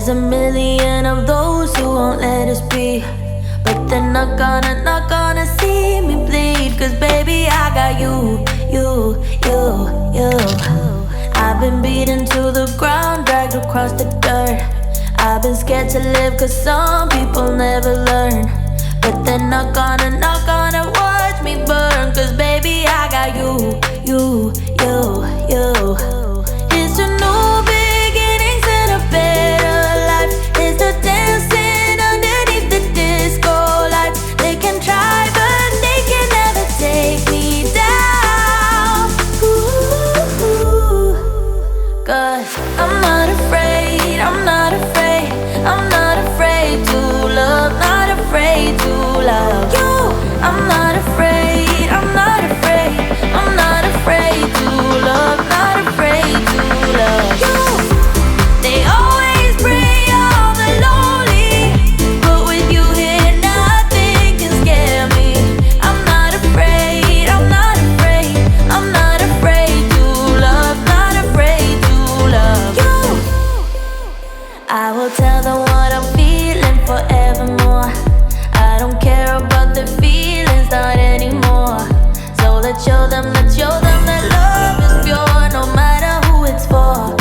There's a million of those who won't let us be, but they're not gonna see me bleed. Cause baby, I got you. I've been beaten to the ground, dragged across the dirt. I've been scared to live cause some people never learn. But they're not gonna watch me burn. Cause baby, I got you. It's a new beginnings and a better life. It's the dancing underneath the disco light. They can try but they can never take me down. Ooh, cause I'm not afraid, I'm not afraid, I'm not afraid to love, not afraid to love you. I'm not afraid, I'm not afraid, I'm not afraid to love, not afraid to love you. They always bring all the lonely, but with you here nothing can scare me. I'm not afraid, I'm not afraid, I'm not afraid to love, not afraid to love you. I will tell them what I'm feeling forevermore. I don't care about the feelings, not anymore. So let's show them that love is pure, no matter who it's for.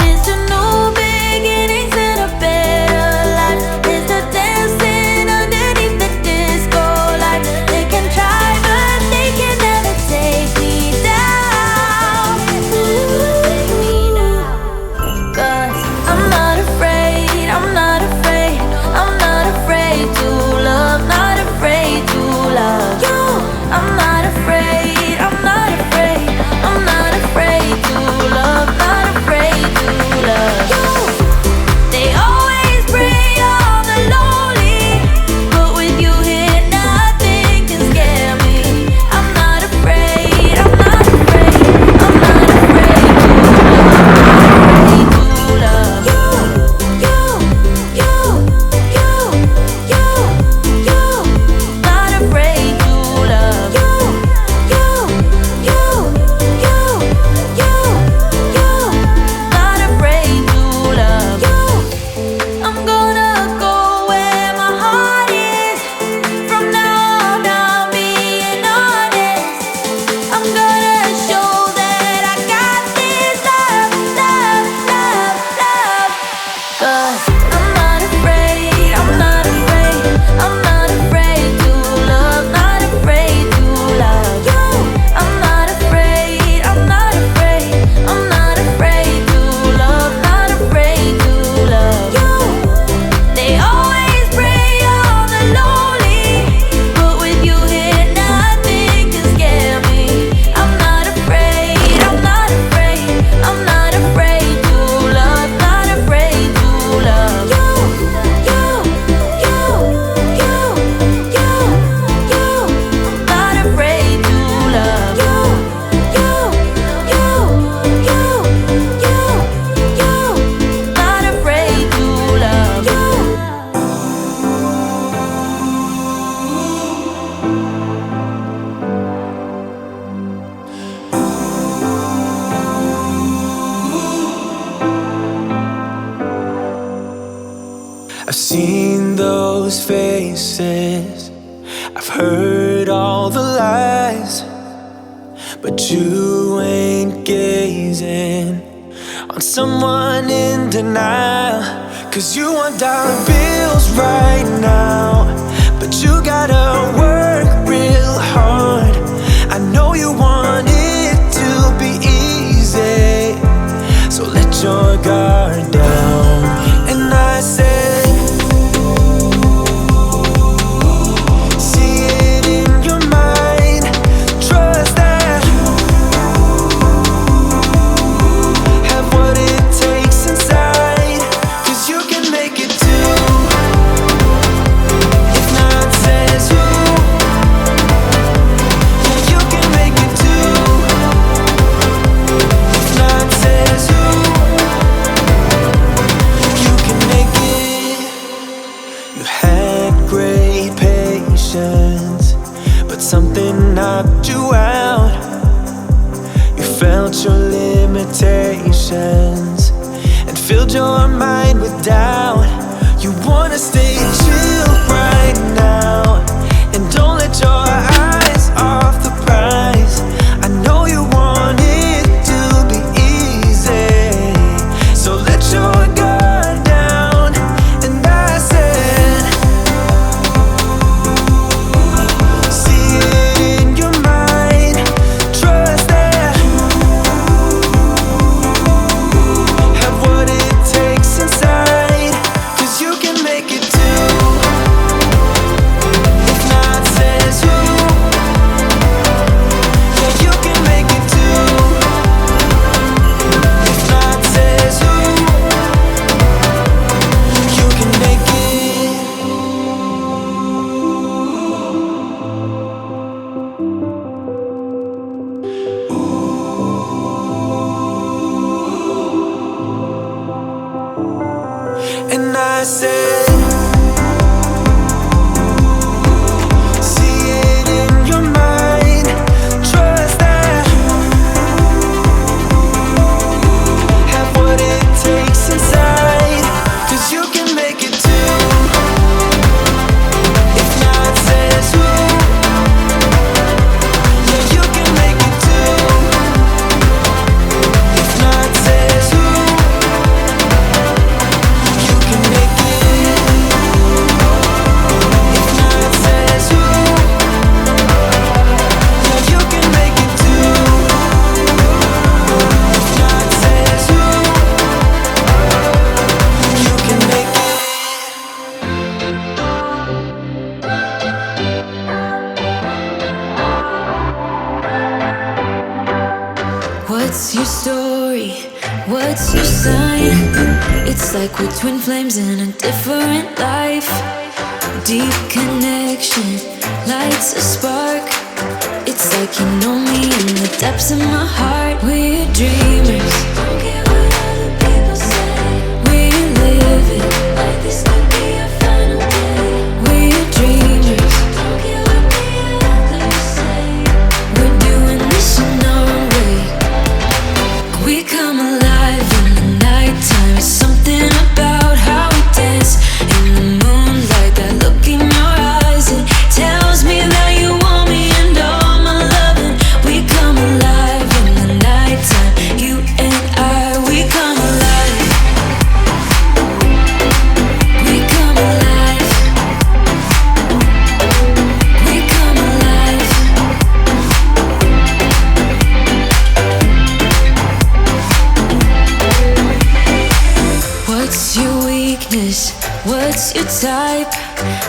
It's a new beginnings and a better life. It's the dancing underneath the disco light. They can try but they can never take me down. Cause I'm not afraid, I'm not afraid, I'm not afraid to love, not afraid to love you. I'm not afraid, I'm not afraid, I'm not afraid to love, not afraid to love you. They always bring all the lonely, but with you here nothing can scare me. I'm not afraid, I'm not afraid, I'm not afraid to love, not afraid to love you. Not afraid to love you. Not afraid to love you. I'm gonna go where my heart is. From now on, I'm being honest. I'm gonna show that I got this love. Cause I'm not afraid, I'm not afraid, I'm not afraid to love, not afraid to love you. I'm not afraid, I'm not afraid, I'm not afraid to love, not afraid to love you. They always bring all the lonely, but with you here nothing can scare me. I'm not afraid, I'm not afraid, I'm not afraid to love, not afraid to love you. Not afraid to love you. Not afraid to love you. I've seen those faces, I've heard all the lies, but you ain't gazing on someone in denial. Cause you want dollar bills right now, but you gotta work real hard. I know you want it to be easy, so let your guard down. And I say, see it in your mind, trust that have what it takes inside. Cause you can make it too, if not says who. Yeah, you can make it too, if not says who. You can make it. You had great patience, but something knocked you out. You felt your limitations, filled your mind with doubt. You wanna stay chill right now, and don't let your eyes off the prize. I know you want it to be easy, so let your guard down. And I said, see it in your mind, trust that, have what it takes inside, 'cause you can make it too. If not, says who? Yeah, you can make it too. If not, says who? You can make it. And I said, see it in your mind, trust that, have what it takes inside, 'cause you can make it too. If not, says who? Yeah, you can make it too. If not, says who? You can make it. If not, says who? Yeah, you can make it too. If not, says who? You can make it. What's your story? What's your sign? It's like we're twin flames in a different life. Deep connection lights a spark. It's like you know me in the depths of my heart. We're dreamers. Don't care what other people say. We're living like this could be our final day. We're dreamers. Don't care what the others say. We're doing this in our way. We come alive in the nighttime. It's something about how we dance in the moonlight. That look in your eyes, it tells me that you want me and all my loving. We come alive in the nighttime. You and I, we come alive. We come alive. We come alive. What's your weakness? What's your type?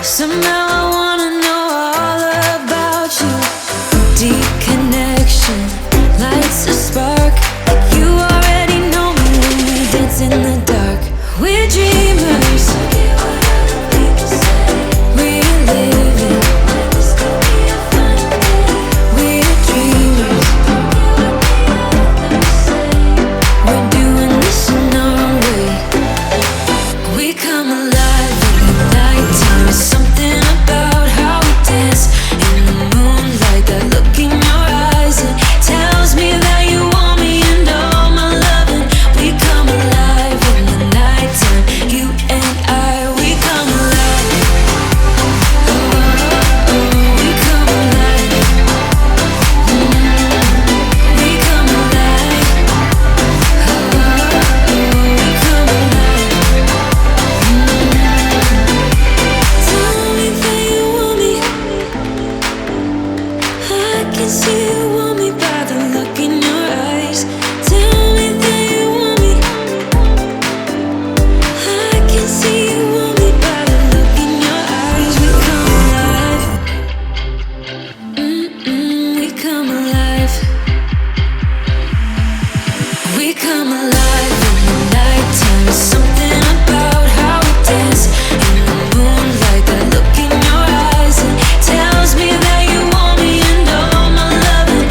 Somehow I wanna know all about you. Deep connection lights a spark. Like you already know me when we dance in the dark. We're dreamers. We're living like this could be our final day. We're dreamers. We're doing this in our way. We come alive in the nighttime. It's something about how we dance in the moonlight. That look in your eyes, it tells me that you want me and all my loving. We come alive in the nighttime. You and I, we come alive. Oh, we come alive. We come alive. Oh, we come alive. Tell me that you want me. I can see you want me by the look in your eyes. Tell me that you want me. I can see you want me by the look in your eyes. We come alive. We come alive. We come alive in the nighttime. It's something about how we dance in the moonlight. That look in your eyes, it tells me that you want me and all my loving.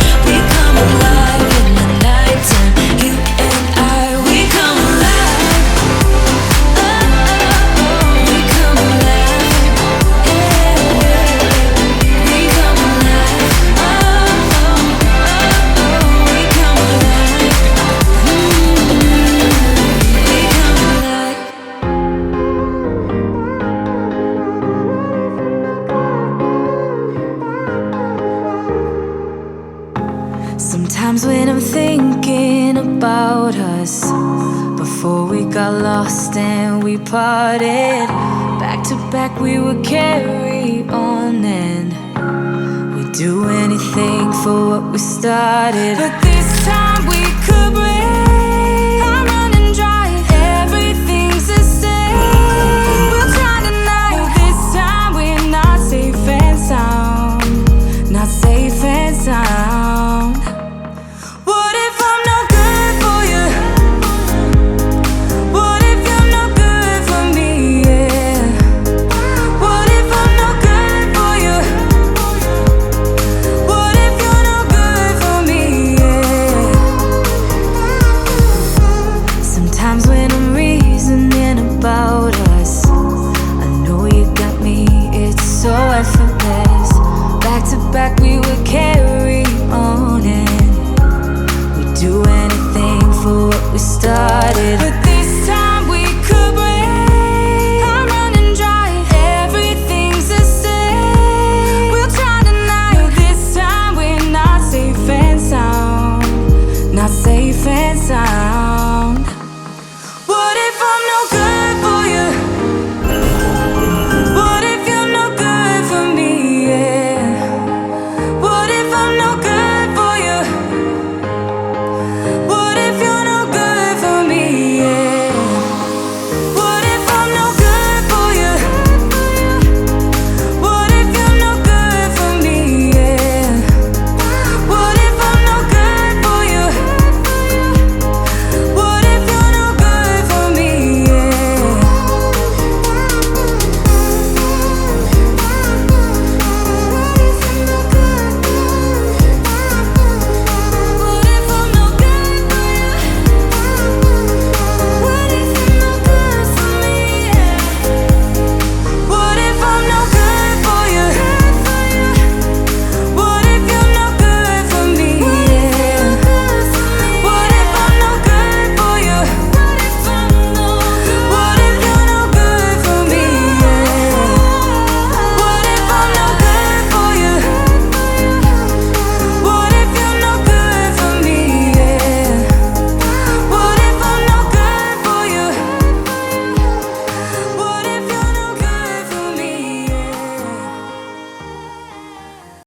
Sometimes when I'm thinking about us, before we got lost and we parted, back to back we would carry on and we'd do anything for what we started. But this time we